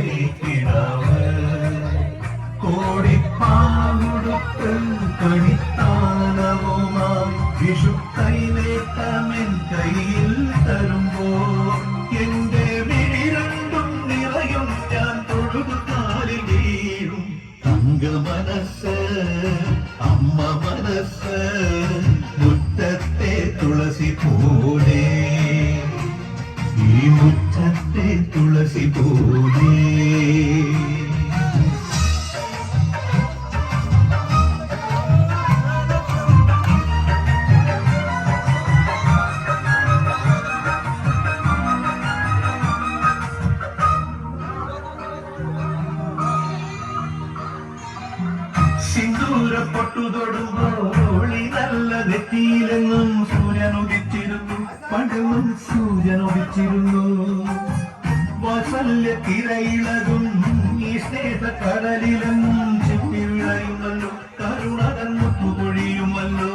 പൈക്കിടാവ് കോടിപ്പാടുത്ത് കണിത്താനവുമായി വിഷു കൈനേട്ടമെൻ കയ്യിൽ തരുമ്പോൾ എന്റെ വിഴി രണ്ടും നിറയും ഞാൻ തൊഴുതു കാലിൽ വീഴും തങ്ക മനസ്സ് അമ്മ മനസ്സ് മുറ്റത്തെ തുളസി പോലെ ഈ മുറ്റത്തെ തുളസി പോലെ സിന്ദൂര പൊട്ടുതൊടുമ്പോൾ നല്ല നെറ്റിയിലെന്നും സൂര്യനുദിച്ചിരുന്നു പണ്ടെന്നും സൂര്യനുദിച്ചിരുന്നു വാത്സല്യ തിരയിളകും ഈ സ്നേഹ കടലിലെന്നും ചെത്തി വിളയുമല്ലോ കരുണ തന്നു പൊഴിയുമല്ലോ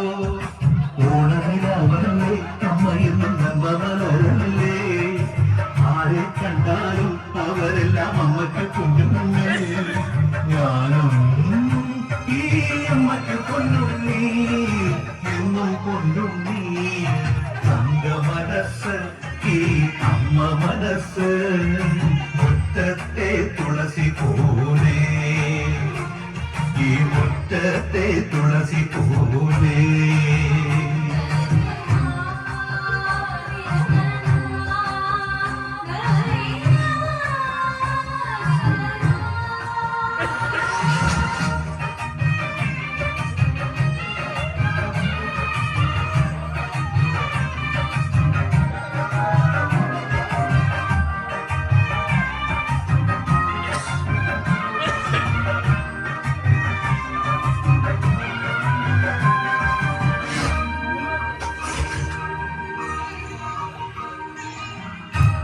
ഓണനിലാവല്ലേ അമ്മയിൽ നന്മവലരല്ലേ ആരെ കണ്ടാലും അവരെല്ലാം അമ്മയ്ക്ക് കുഞ്ഞുമേ ഞാനും ഈ അമ്മയ്ക്ക് കൊണ്ടുണ്ണി എന്നും കൊണ്ടുണ്ണി തങ്ക മനസ്സ് ഈ അമ്മ മനസ്സ് മുറ്റത്തെ തുളസി പോലെ ഈ മുറ്റത്തെ തുളസി പോലെ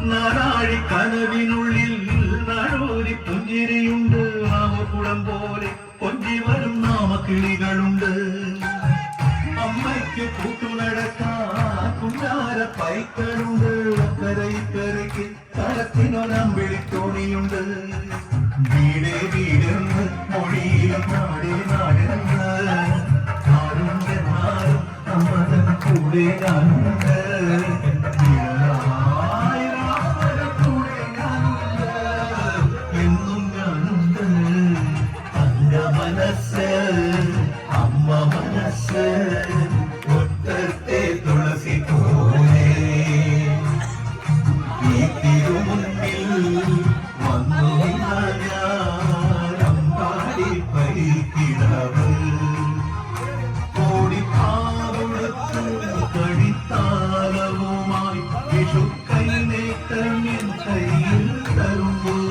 നാരാഴി കനവിനുള്ളിൽ നാടോരി പുഞ്ചിരിയുണ്ട് നാമകുളം പോലെ കൊഞ്ചി വരും നാമക്കിളികളുണ്ട് അമ്മയ്ക്ക് കൂട്ടുനടക്കാൻ കുഞ്ഞാര പൈക്കളുണ്ട് കരയ്ക്ക് കരത്തിനൊരമ്പിളിത്തോണിയുണ്ട് വീടേ വീടെന്ന് മൊഴിയിലും നാടേ നാടെന്ന് ആരുണ്ടെന്നാലും അമ്മതൻ കൂടെ ഞാനുണ്ട് മനസ്സ് അമ്മ മനസ്സ് മുറ്റത്തെ തുളസി പോലെ ഈ തിരുമുന്നിൽ വന്നു ഞാനമ്പാടി പൈക്കിടാവ് കോടിപ്പാടുത്ത് കടിത്താലവുമായി വിഷു കൈനേട്ടമിൻ കയ്യിൽ തരുമ്പോൾ